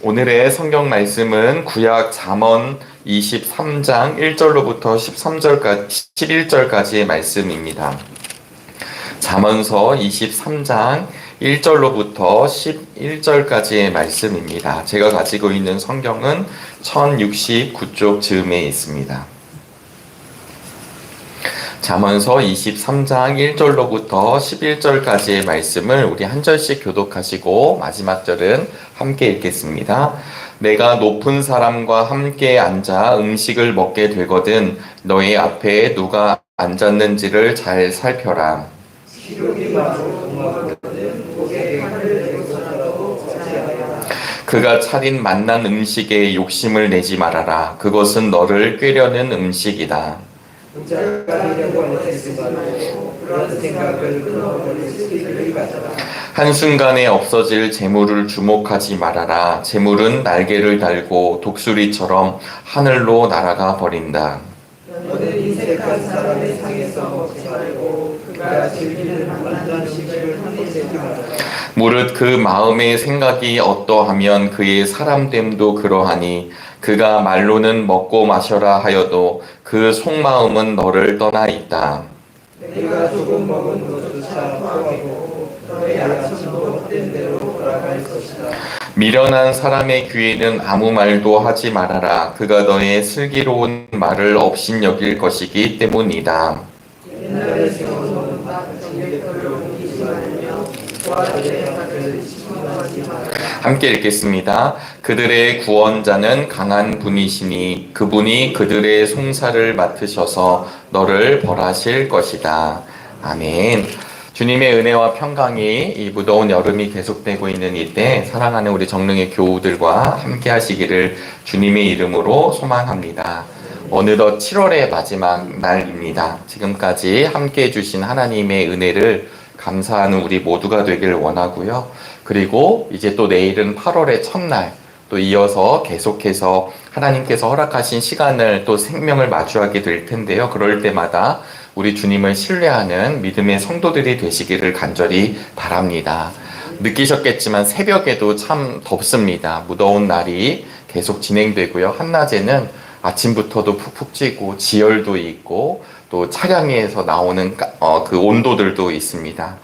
오늘의 성경 말씀은 구약 잠언 23장 1절로부터 11절까지의 말씀입니다. 잠언서 23장 1절로부터 11절까지의 말씀입니다. 제가 가지고 있는 성경은 1069쪽 즈음에 있습니다. 잠언서 23장 1절로부터 11절까지의 말씀을 우리 한 절씩 교독하시고 마지막 절은 함께 읽겠습니다. 내가 높은 사람과 함께 앉아 음식을 먹게 되거든 너희 앞에 누가 앉았는지를 잘 살펴라. 그가 차린 맛난 음식에 욕심을 내지 말아라. 그것은 너를 꾀려는 음식이다. 한순간에 없어질 재물을 주목하지 말아라. 재물은 날개를 달고 독수리처럼 하늘로 날아가 버린다. 너는 인색한 사람의 상에서 먹지 말고 그가 즐기는 맛난 음식을 탐내지 말아라. 무릇 그 마음의 생각이 어떠하면 그의 사람됨도 그러하니 그가 말로는 먹고 마셔라 하여도 그 속마음은 너를 떠나 있다. 내가 조금 먹은 것조차 토하고 너의 아침도 헛된 대로 돌아갈 것이다. 미련한 사람의 귀에는 아무 말도 하지 말아라. 그가 너의 슬기로운 말을 업신여길 것이기 때문이다. 옛날에 세워놓은 정력들을 옮기지 말며 함께 읽겠습니다. 그들의 구원자는 강한 분이시니 그분이 그들의 송사를 맡으셔서 너를 벌하실 것이다. 아멘. 주님의 은혜와 평강이 이 무더운 여름이 계속되고 있는 이때 사랑하는 우리 정릉의 교우들과 함께 하시기를 주님의 이름으로 소망합니다. 어느덧 7월의 마지막 날입니다. 지금까지 함께 해주신 하나님의 은혜를 감사하는 우리 모두가 되길 원하고요. 그리고 이제 또 내일은 8월의 첫날, 또 이어서 계속해서 하나님께서 허락하신 시간을 또 생명을 마주하게 될 텐데요. 그럴 때마다 우리 주님을 신뢰하는 믿음의 성도들이 되시기를 간절히 바랍니다. 느끼셨겠지만 새벽에도 참 덥습니다. 무더운 날이 계속 진행되고요. 한낮에는 아침부터도 푹푹 찌고 지열도 있고 또 차량에서 나오는 그 온도들도 있습니다.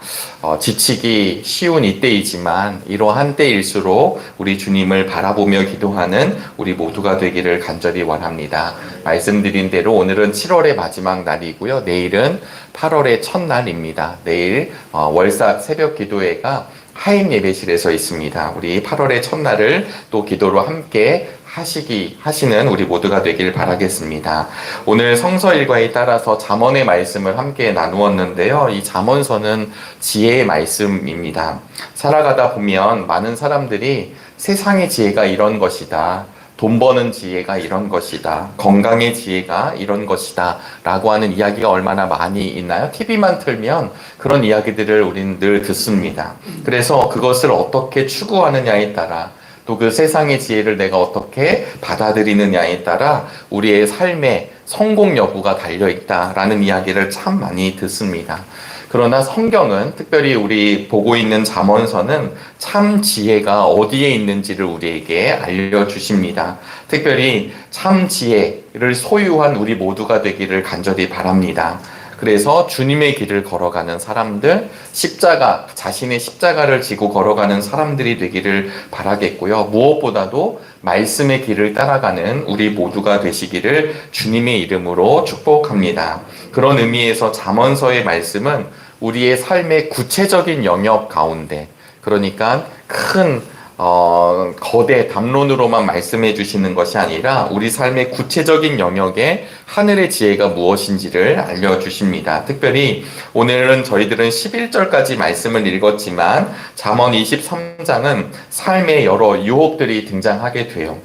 지치기 쉬운 이때이지만 이러한 때일수록 우리 주님을 바라보며 기도하는 우리 모두가 되기를 간절히 원합니다. 말씀드린 대로 오늘은 7월의 마지막 날이고요. 내일은 8월의 첫날입니다. 내일 월삭 새벽 기도회가 하임 예배실에서 있습니다. 우리 8월의 첫날을 또 기도로 함께 하시는 우리 모두가 되길 바라겠습니다. 오늘 성서 일과에 따라서 잠언의 말씀을 함께 나누었는데요. 이 잠언서는 지혜의 말씀입니다. 살아가다 보면 많은 사람들이 세상의 지혜가 이런 것이다. 돈 버는 지혜가 이런 것이다. 건강의 지혜가 이런 것이다. 라고 하는 이야기가 얼마나 많이 있나요? TV만 틀면 그런 이야기들을 우리는 늘 듣습니다. 그래서 그것을 어떻게 추구하느냐에 따라 또 그 세상의 지혜를 내가 어떻게 받아들이느냐에 따라 우리의 삶의 성공 여부가 달려있다라는 이야기를 참 많이 듣습니다. 그러나 성경은 특별히 우리 보고 있는 잠언서는 참 지혜가 어디에 있는지를 우리에게 알려주십니다. 특별히 참 지혜를 소유한 우리 모두가 되기를 간절히 바랍니다. 그래서 주님의 길을 걸어가는 사람들, 자신의 십자가를 지고 걸어가는 사람들이 되기를 바라겠고요. 무엇보다도 말씀의 길을 따라가는 우리 모두가 되시기를 주님의 이름으로 축복합니다. 그런 의미에서 잠언서의 말씀은 우리의 삶의 구체적인 영역 가운데, 그러니까 큰 거대 담론으로만 말씀해 주시는 것이 아니라 우리 삶의 구체적인 영역에 하늘의 지혜가 무엇인지를 알려주십니다. 특별히 오늘은 저희들은 11절까지 말씀을 읽었지만 잠언 23장은 삶의 여러 유혹들이 등장하게 돼요.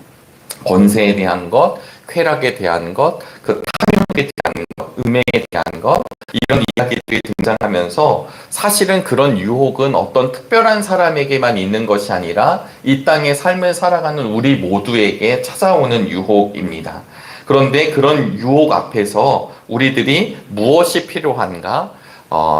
권세에 대한 것, 쾌락에 대한 것, 그 탐욕에 대한 것, 음행에 대한 것, 이런 이야기들이 등장하면서 사실은 그런 유혹은 어떤 특별한 사람에게만 있는 것이 아니라 이 땅의 삶을 살아가는 우리 모두에게 찾아오는 유혹입니다. 그런데 그런 유혹 앞에서 우리들이 무엇이 필요한가?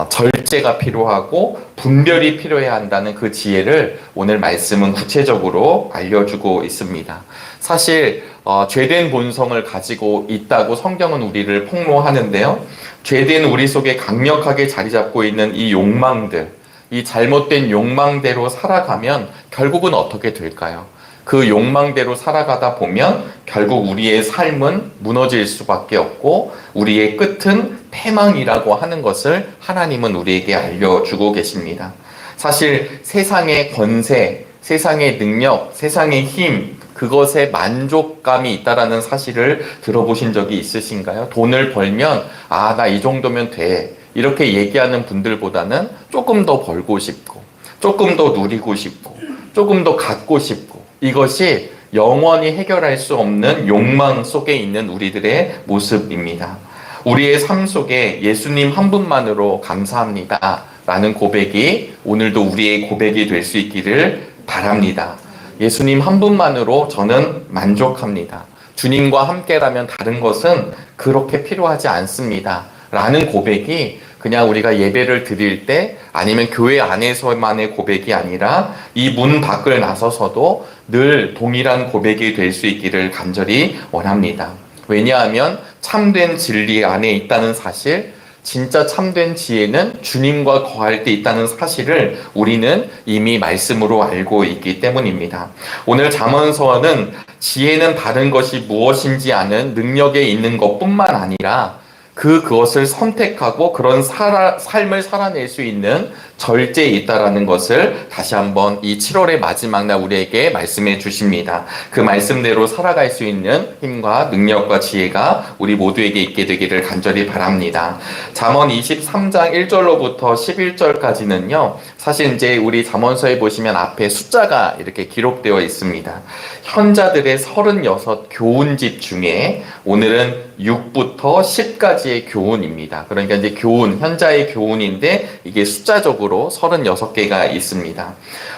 절제가 필요하고 분별이 필요해야 한다는 그 지혜를 오늘 말씀은 구체적으로 알려주고 있습니다. 사실 죄된 본성을 가지고 있다고 성경은 우리를 폭로하는데요. 죄된 우리 속에 강력하게 자리 잡고 있는 이 욕망들, 이 잘못된 욕망대로 살아가면 결국은 어떻게 될까요? 그 욕망대로 살아가다 보면 결국 우리의 삶은 무너질 수밖에 없고 우리의 끝은 패망이라고 하는 것을 하나님은 우리에게 알려주고 계십니다. 사실 세상의 권세, 세상의 능력, 세상의 힘, 그것에 만족감이 있다라는 사실을 들어보신 적이 있으신가요? 돈을 벌면 나 이 정도면 돼. 이렇게 얘기하는 분들보다는 조금 더 벌고 싶고, 조금 더 누리고 싶고, 조금 더 갖고 싶고, 이것이 영원히 해결할 수 없는 욕망 속에 있는 우리들의 모습입니다. 우리의 삶 속에 예수님 한 분만으로 감사합니다 라는 고백이 오늘도 우리의 고백이 될 수 있기를 바랍니다. 예수님 한 분만으로 저는 만족합니다. 주님과 함께라면 다른 것은 그렇게 필요하지 않습니다 라는 고백이 그냥 우리가 예배를 드릴 때 아니면 교회 안에서만의 고백이 아니라 이 문 밖을 나서서도 늘 동일한 고백이 될 수 있기를 간절히 원합니다. 왜냐하면 참된 진리 안에 있다는 사실, 진짜 참된 지혜는 주님과 거할 때 있다는 사실을 우리는 이미 말씀으로 알고 있기 때문입니다. 오늘 잠언서는 지혜는 다른 것이 무엇인지 아는 능력에 있는 것뿐만 아니라 그것을 선택하고 그런 삶을 살아낼 수 있는 절제에 있다라는 것을 다시 한번 이 7월의 마지막 날 우리에게 말씀해 주십니다. 그 말씀대로 살아갈 수 있는 힘과 능력과 지혜가 우리 모두에게 있게 되기를 간절히 바랍니다. 잠언 23장 1절로부터 11절까지는요. 사실 이제 우리 잠언서에 보시면 앞에 숫자가 이렇게 기록되어 있습니다. 현자들의 36 교훈집 중에 오늘은 6부터 10까지의 교훈입니다. 그러니까 이제 교훈, 현자의 교훈인데 이게 숫자적으로 36개가 있습니다.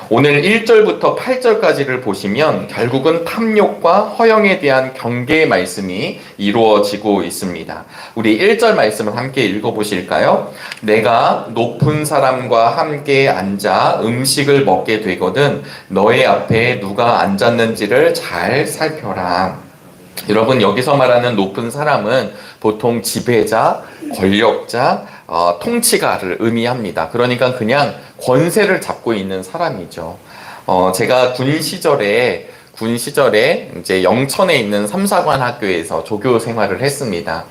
오늘 1절부터 8절까지를 보시면 결국은 탐욕과 허영에 대한 경계의 말씀이 이루어지고 있습니다. 우리 1절 말씀을 함께 읽어보실까요? 내가 높은 사람과 함께 앉아 음식을 먹게 되거든 너의 앞에 누가 앉았는지를 잘 살펴라. 여러분 여기서 말하는 높은 사람은 보통 지배자, 권력자, 통치가를 의미합니다. 그러니까 그냥 권세를 잡고 있는 사람이죠. 제가 군 시절에 이제 영천에 있는 삼사관 학교에서 조교 생활을 했습니다.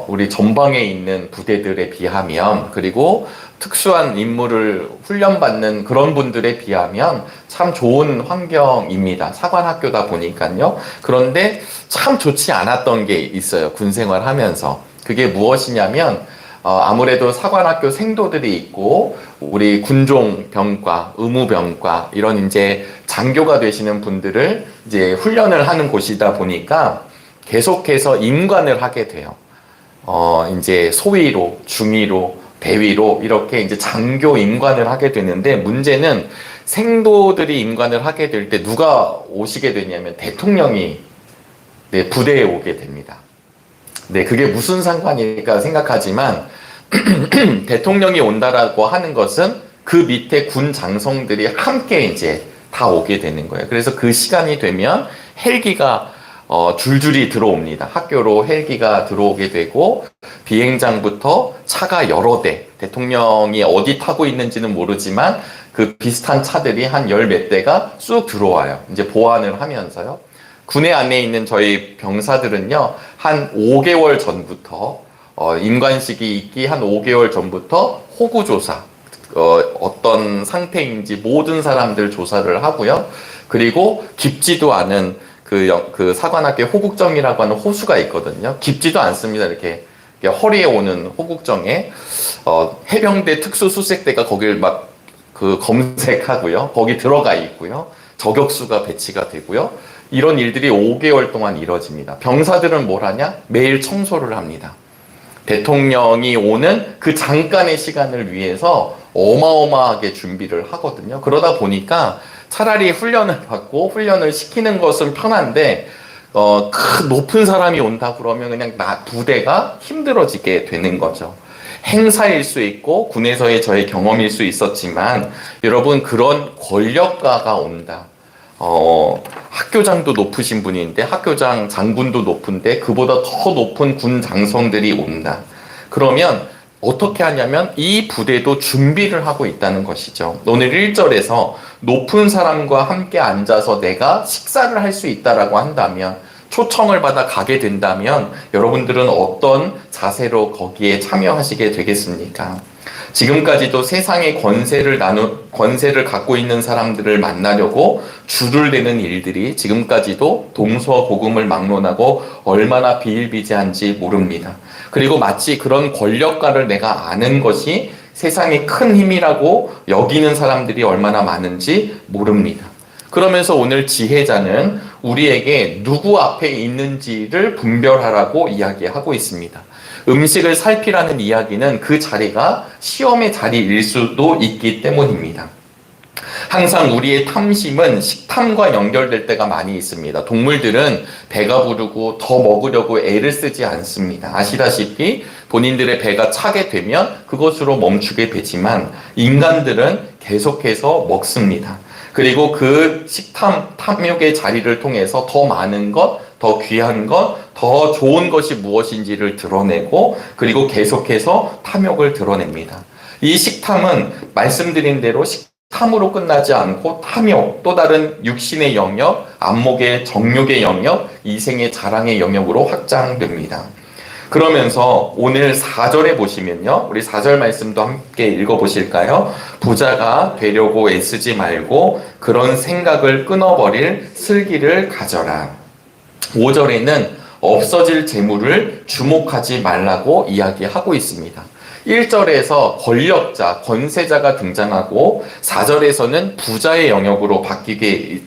우리 전방에 있는 부대들에 비하면 그리고 특수한 임무를 훈련받는 그런 분들에 비하면 참 좋은 환경입니다. 사관학교다 보니까요. 그런데 참 좋지 않았던 게 있어요. 군 생활하면서. 그게 무엇이냐면 아무래도 사관학교 생도들이 있고 우리 군종병과, 의무병과 이런 이제 장교가 되시는 분들을 이제 훈련을 하는 곳이다 보니까 계속해서 임관을 하게 돼요. 이제 소위로, 중위로, 대위로 이렇게 이제 장교 임관을 하게 되는데 문제는 생도들이 임관을 하게 될 때 누가 오시게 되냐면 대통령이 부대에 오게 됩니다. 그게 무슨 상관일까 생각하지만 대통령이 온다라고 하는 것은 그 밑에 군 장성들이 함께 이제 다 오게 되는 거예요. 그래서 그 시간이 되면 헬기가 줄줄이 들어옵니다. 학교로 헬기가 들어오게 되고 비행장부터 차가 여러 대, 대통령이 어디 타고 있는지는 모르지만 그 비슷한 차들이 한 열 몇 대가 쑥 들어와요. 이제 보안을 하면서요. 군에 안에 있는 저희 병사들은요, 한 5개월 전부터 임관식이 있기 한 5개월 전부터 호구조사, 어떤 상태인지 모든 사람들 조사를 하고요. 그리고 깊지도 않은 그 사관학교 호국정이라고 하는 호수가 있거든요. 깊지도 않습니다. 이렇게 허리에 오는 호국정에 해병대 특수수색대가 거기를 막 검색하고요. 거기 들어가 있고요. 저격수가 배치가 되고요. 이런 일들이 5개월 동안 이뤄집니다. 병사들은 뭘 하냐? 매일 청소를 합니다. 대통령이 오는 그 잠깐의 시간을 위해서 어마어마하게 준비를 하거든요. 그러다 보니까 차라리 훈련을 받고 훈련을 시키는 것은 편한데 큰 높은 사람이 온다 그러면 그냥 부대가 힘들어지게 되는 거죠. 행사일 수 있고 군에서의 저의 경험일 수 있었지만 여러분 그런 권력가가 온다. 학교장도 높으신 분인데 학교장 장군도 높은데 그보다 더 높은 군 장성들이 온다. 그러면 어떻게 하냐면 이 부대도 준비를 하고 있다는 것이죠. 오늘 1절에서 높은 사람과 함께 앉아서 내가 식사를 할 수 있다라고 한다면, 초청을 받아 가게 된다면 여러분들은 어떤 자세로 거기에 참여하시게 되겠습니까? 지금까지도 세상의 권세를 갖고 있는 사람들을 만나려고 줄을 대는 일들이 지금까지도 동서고금을 막론하고 얼마나 비일비재한지 모릅니다. 그리고 마치 그런 권력가를 내가 아는 것이 세상의 큰 힘이라고 여기는 사람들이 얼마나 많은지 모릅니다. 그러면서 오늘 지혜자는 우리에게 누구 앞에 있는지를 분별하라고 이야기하고 있습니다. 음식을 살피라는 이야기는 그 자리가 시험의 자리일 수도 있기 때문입니다. 항상 우리의 탐심은 식탐과 연결될 때가 많이 있습니다. 동물들은 배가 부르고 더 먹으려고 애를 쓰지 않습니다. 아시다시피 본인들의 배가 차게 되면 그것으로 멈추게 되지만 인간들은 계속해서 먹습니다. 그리고 그 탐욕의 자리를 통해서 더 많은 것, 더 귀한 것, 더 좋은 것이 무엇인지를 드러내고 그리고 계속해서 탐욕을 드러냅니다. 이 식탐은 말씀드린 대로 탐으로 끝나지 않고 탐욕, 또 다른 육신의 영역, 안목의 정욕의 영역, 이생의 자랑의 영역으로 확장됩니다. 그러면서 오늘 4절에 보시면요. 우리 4절 말씀도 함께 읽어보실까요? 부자가 되려고 애쓰지 말고 그런 생각을 끊어버릴 슬기를 가져라. 5절에는 없어질 재물을 주목하지 말라고 이야기하고 있습니다. 1절에서 권력자, 권세자가 등장하고 4절에서는 부자의 영역으로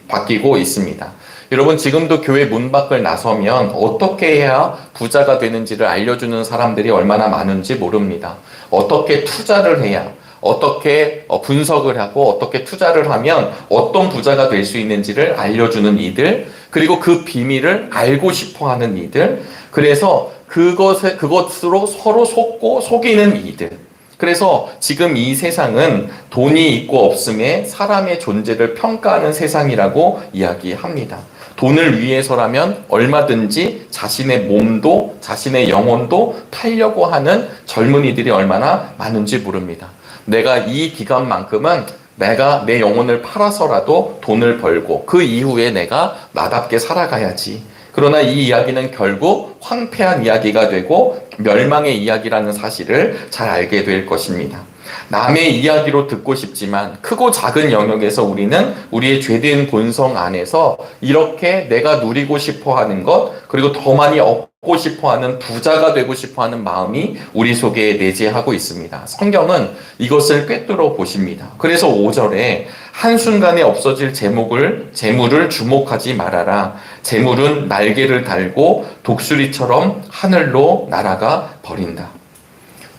바뀌고 있습니다. 여러분 지금도 교회 문 밖을 나서면 어떻게 해야 부자가 되는지를 알려주는 사람들이 얼마나 많은지 모릅니다. 어떻게 투자를 해야, 어떻게 분석을 하고 어떻게 투자를 하면 어떤 부자가 될 수 있는지를 알려주는 이들, 그리고 그 비밀을 알고 싶어하는 이들, 그래서 그것으로 서로 속고 속이는 이들. 그래서 지금 이 세상은 돈이 있고 없음에 사람의 존재를 평가하는 세상이라고 이야기합니다. 돈을 위해서라면 얼마든지 자신의 몸도 자신의 영혼도 팔려고 하는 젊은이들이 얼마나 많은지 모릅니다. 내가 이 기간만큼은 내가 내 영혼을 팔아서라도 돈을 벌고 그 이후에 내가 나답게 살아가야지. 그러나 이 이야기는 결국 황폐한 이야기가 되고 멸망의 이야기라는 사실을 잘 알게 될 것입니다. 남의 이야기로 듣고 싶지만 크고 작은 영역에서 우리는 우리의 죄된 본성 안에서 이렇게 내가 누리고 싶어 하는 것, 그리고 더 많이 얻고 싶어 하는 부자가 되고 싶어 하는 마음이 우리 속에 내재하고 있습니다. 성경은 이것을 꿰뚫어 보십니다. 그래서 5절에 한순간에 없어질 재물을 주목하지 말아라. 재물은 날개를 달고 독수리처럼 하늘로 날아가 버린다.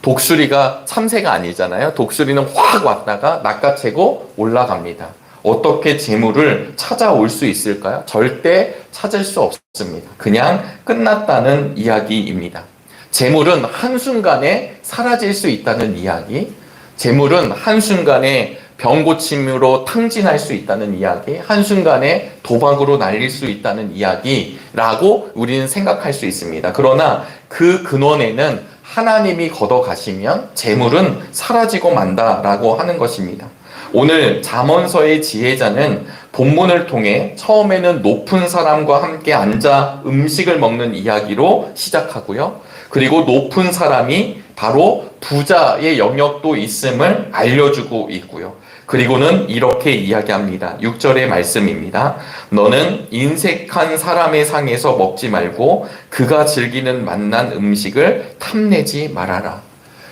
독수리가 참새가 아니잖아요. 독수리는 확 왔다가 낚아채고 올라갑니다. 어떻게 재물을 찾아올 수 있을까요? 절대 찾을 수 없습니다. 그냥 끝났다는 이야기입니다. 재물은 한순간에 사라질 수 있다는 이야기, 재물은 한순간에 병고침으로 탕진할 수 있다는 이야기, 한순간에 도박으로 날릴 수 있다는 이야기라고 우리는 생각할 수 있습니다. 그러나 그 근원에는 하나님이 걷어가시면 재물은 사라지고 만다라고 하는 것입니다. 오늘 잠언서의 지혜자는 본문을 통해 처음에는 높은 사람과 함께 앉아 음식을 먹는 이야기로 시작하고요. 그리고 높은 사람이 바로 부자의 영역도 있음을 알려주고 있고요. 그리고는 이렇게 이야기합니다. 6절의 말씀입니다. 너는 인색한 사람의 상에서 먹지 말고 그가 즐기는 맛난 음식을 탐내지 말아라.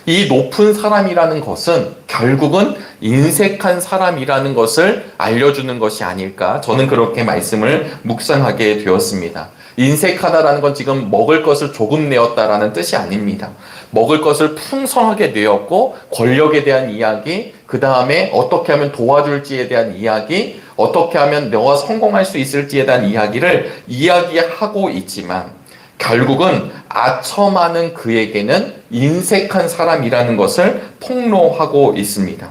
이 높은 사람이라는 것은 결국은 인색한 사람이라는 것을 알려주는 것이 아닐까, 저는 그렇게 말씀을 묵상하게 되었습니다. 인색하다라는 건 지금 먹을 것을 조금 내었다라는 뜻이 아닙니다. 먹을 것을 풍성하게 내었고 권력에 대한 이야기, 그 다음에 어떻게 하면 도와줄지에 대한 이야기, 어떻게 하면 너가 성공할 수 있을지에 대한 이야기를 이야기하고 있지만 결국은 아첨하는 그에게는 인색한 사람이라는 것을 폭로하고 있습니다.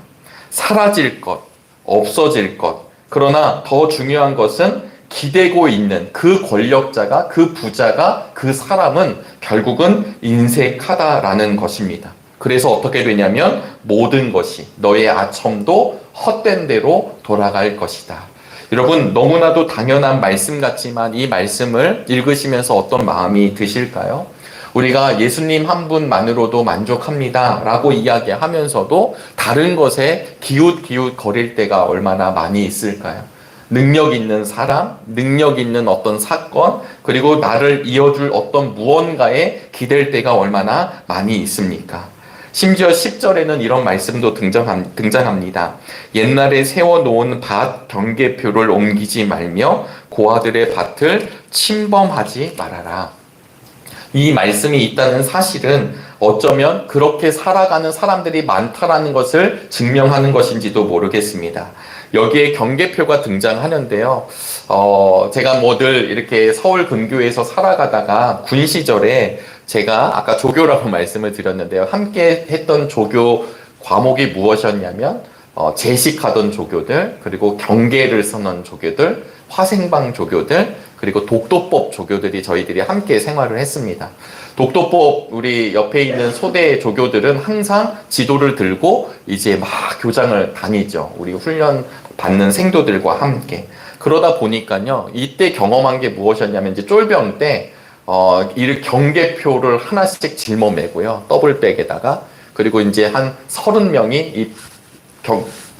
사라질 것, 없어질 것, 그러나 더 중요한 것은 기대고 있는 그 권력자가, 그 부자가, 그 사람은 결국은 인색하다라는 것입니다. 그래서 어떻게 되냐면 모든 것이 너의 아첨도 헛된 대로 돌아갈 것이다. 여러분, 너무나도 당연한 말씀 같지만 이 말씀을 읽으시면서 어떤 마음이 드실까요? 우리가 예수님 한 분만으로도 만족합니다 라고 이야기하면서도 다른 것에 기웃기웃 거릴 때가 얼마나 많이 있을까요? 능력 있는 사람, 능력 있는 어떤 사건, 그리고 나를 이어줄 어떤 무언가에 기댈 때가 얼마나 많이 있습니까? 심지어 10절에는 이런 말씀도 등장합니다. 옛날에 세워놓은 밭 경계표를 옮기지 말며 고아들의 밭을 침범하지 말아라. 이 말씀이 있다는 사실은 어쩌면 그렇게 살아가는 사람들이 많다라는 것을 증명하는 것인지도 모르겠습니다. 여기에 경계표가 등장하는데요. 제가 늘 이렇게 서울 근교에서 살아가다가 군 시절에 제가 아까 조교라고 말씀을 드렸는데요. 함께 했던 조교 과목이 무엇이었냐면 제식하던 조교들, 그리고 경계를 서는 조교들, 화생방 조교들, 그리고 독도법 조교들이 저희들이 함께 생활을 했습니다. 독도법 우리 옆에 있는 소대 조교들은 항상 지도를 들고 이제 막 교장을 다니죠. 우리 훈련 받는 생도들과 함께. 그러다 보니까요, 이때 경험한 게 무엇이었냐면 이제 쫄병 때 이 경계표를 하나씩 짊어매고요. 더블백에다가. 그리고 이제 한 30명이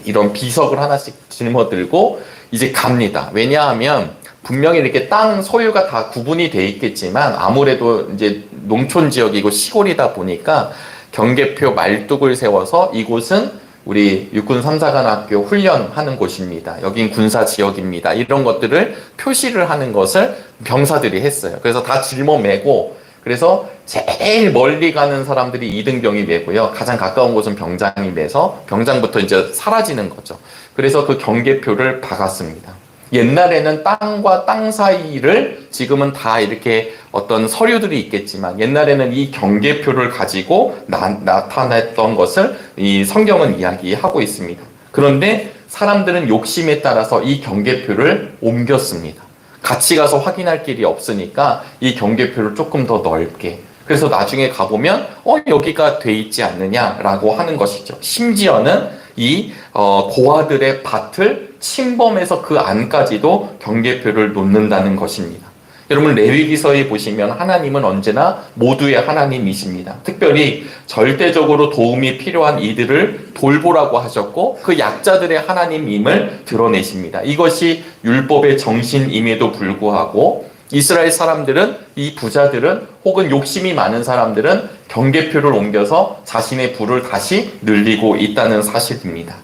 이런 비석을 하나씩 짊어들고 이제 갑니다. 왜냐하면 분명히 이렇게 땅 소유가 다 구분이 돼 있겠지만 아무래도 이제 농촌 지역이고 시골이다 보니까 경계표 말뚝을 세워서 이곳은 우리 육군 3사관학교 훈련하는 곳입니다. 여긴 군사 지역입니다. 이런 것들을 표시를 하는 것을 병사들이 했어요. 그래서 다 짊어매고, 그래서 제일 멀리 가는 사람들이 2등병이 매고요. 가장 가까운 곳은 병장이 매서 병장부터 이제 사라지는 거죠. 그래서 그 경계표를 박았습니다. 옛날에는 땅과 땅 사이를, 지금은 다 이렇게 어떤 서류들이 있겠지만 옛날에는 이 경계표를 가지고 나타냈던 것을 이 성경은 이야기하고 있습니다. 그런데 사람들은 욕심에 따라서 이 경계표를 옮겼습니다. 같이 가서 확인할 길이 없으니까 이 경계표를 조금 더 넓게, 그래서 나중에 가보면 여기가 돼 있지 않느냐라고 하는 것이죠. 심지어는 이 고아들의 밭을 침범해서 그 안까지도 경계표를 놓는다는 것입니다. 여러분, 레위기서에 보시면 하나님은 언제나 모두의 하나님이십니다. 특별히 절대적으로 도움이 필요한 이들을 돌보라고 하셨고 그 약자들의 하나님임을 드러내십니다. 이것이 율법의 정신임에도 불구하고 이스라엘 사람들은, 이 부자들은, 혹은 욕심이 많은 사람들은 경계표를 옮겨서 자신의 부를 다시 늘리고 있다는 사실입니다.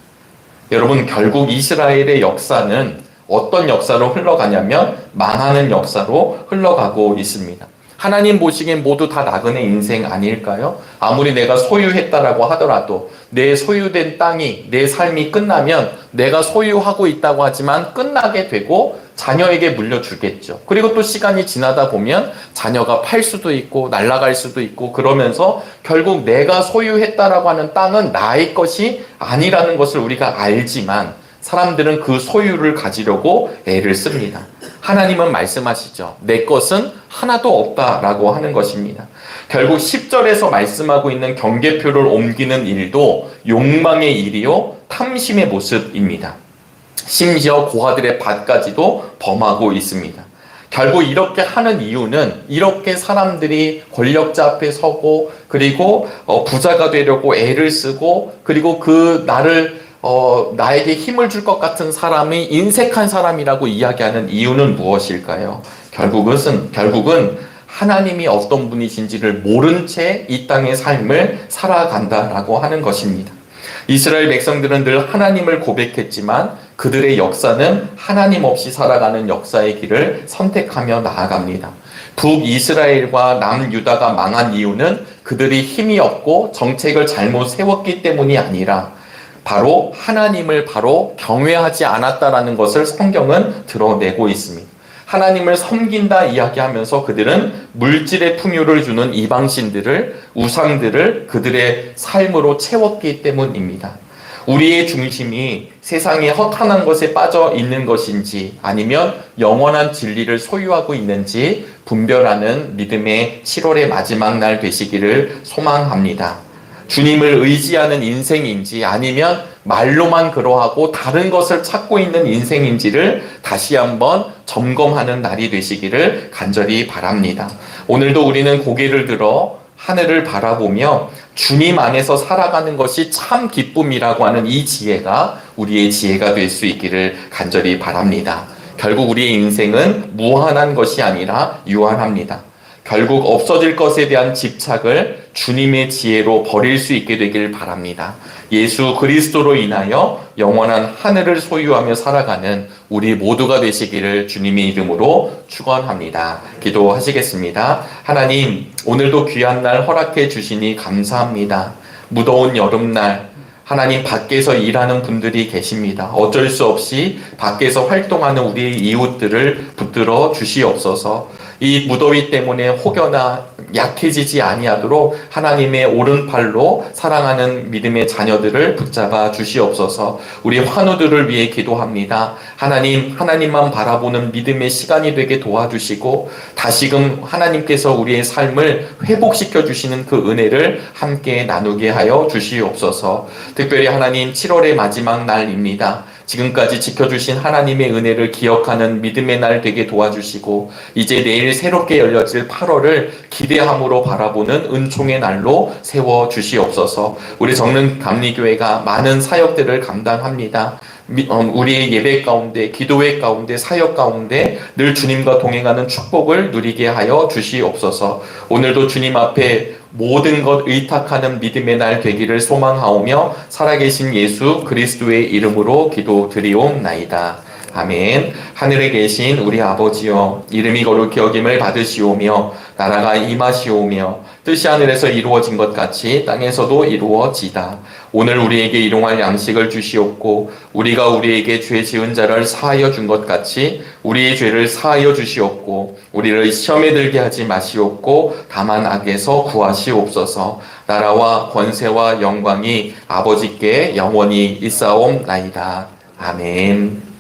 여러분, 결국 이스라엘의 역사는 어떤 역사로 흘러가냐면 망하는 역사로 흘러가고 있습니다. 하나님 보시기엔 모두 다 나그네 인생 아닐까요? 아무리 내가 소유했다라고 하더라도 내 소유된 땅이, 내 삶이 끝나면 내가 소유하고 있다고 하지만 끝나게 되고 자녀에게 물려주겠죠. 그리고 또 시간이 지나다 보면 자녀가 팔 수도 있고 날아갈 수도 있고, 그러면서 결국 내가 소유했다라고 하는 땅은 나의 것이 아니라는 것을 우리가 알지만 사람들은 그 소유를 가지려고 애를 씁니다. 하나님은 말씀하시죠. 내 것은 하나도 없다라고 하는 것입니다. 결국 10절에서 말씀하고 있는 경계표를 옮기는 일도 욕망의 일이요 탐심의 모습입니다. 심지어 고아들의 밭까지도 범하고 있습니다. 결국 이렇게 하는 이유는 이렇게 사람들이 권력자 앞에 서고, 그리고 부자가 되려고 애를 쓰고, 그리고 그 나에게 힘을 줄 것 같은 사람이 인색한 사람이라고 이야기하는 이유는 무엇일까요? 결국은 하나님이 어떤 분이신지를 모른 채 이 땅의 삶을 살아간다라고 하는 것입니다. 이스라엘 백성들은 늘 하나님을 고백했지만 그들의 역사는 하나님 없이 살아가는 역사의 길을 선택하며 나아갑니다. 북이스라엘과 남유다가 망한 이유는 그들이 힘이 없고 정책을 잘못 세웠기 때문이 아니라 하나님을 경외하지 않았다라는 것을 성경은 드러내고 있습니다. 하나님을 섬긴다 이야기하면서 그들은 물질의 풍요를 주는 이방신들을, 우상들을 그들의 삶으로 채웠기 때문입니다. 우리의 중심이 세상의 허탄한 것에 빠져 있는 것인지 아니면 영원한 진리를 소유하고 있는지 분별하는 믿음의 7월의 마지막 날 되시기를 소망합니다. 주님을 의지하는 인생인지 아니면 말로만 그러하고 다른 것을 찾고 있는 인생인지를 다시 한번 점검하는 날이 되시기를 간절히 바랍니다. 오늘도 우리는 고개를 들어 하늘을 바라보며 주님 안에서 살아가는 것이 참 기쁨이라고 하는 이 지혜가 우리의 지혜가 될 수 있기를 간절히 바랍니다. 결국 우리의 인생은 무한한 것이 아니라 유한합니다. 결국 없어질 것에 대한 집착을 주님의 지혜로 버릴 수 있게 되길 바랍니다. 예수 그리스도로 인하여 영원한 하늘을 소유하며 살아가는 우리 모두가 되시기를 주님의 이름으로 축원합니다. 기도하시겠습니다. 하나님, 오늘도 귀한 날 허락해 주시니 감사합니다. 무더운 여름날 하나님 밖에서 일하는 분들이 계십니다. 어쩔 수 없이 밖에서 활동하는 우리 이웃들을 붙들어 주시옵소서. 이 무더위 때문에 혹여나 약해지지 아니하도록 하나님의 오른팔로 사랑하는 믿음의 자녀들을 붙잡아 주시옵소서. 우리 환우들을 위해 기도합니다. 하나님, 하나님만 바라보는 믿음의 시간이 되게 도와주시고 다시금 하나님께서 우리의 삶을 회복시켜 주시는 그 은혜를 함께 나누게 하여 주시옵소서. 특별히 하나님, 7월의 마지막 날입니다. 지금까지 지켜주신 하나님의 은혜를 기억하는 믿음의 날 되게 도와주시고 이제 내일 새롭게 열려질 8월을 기대함으로 바라보는 은총의 날로 세워주시옵소서. 우리 정릉 감리교회가 많은 사역들을 감당합니다. 우리의 예배 가운데, 기도회 가운데, 사역 가운데 늘 주님과 동행하는 축복을 누리게 하여 주시옵소서. 오늘도 주님 앞에 모든 것 의탁하는 믿음의 날 되기를 소망하오며 살아계신 예수 그리스도의 이름으로 기도드리옵나이다. 아멘. 하늘에 계신 우리 아버지여, 이름이 거룩히 여김을 받으시오며 나라가 임하시오며 뜻이 하늘에서 이루어진 것 같이 땅에서도 이루어지다. 오늘 우리에게 일용할 양식을 주시옵고 우리가 우리에게 죄 지은 자를 사하여 준 것 같이 우리의 죄를 사하여 주시옵고 우리를 시험에 들게 하지 마시옵고 다만 악에서 구하시옵소서. 나라와 권세와 영광이 아버지께 영원히 있사옵나이다. 아멘.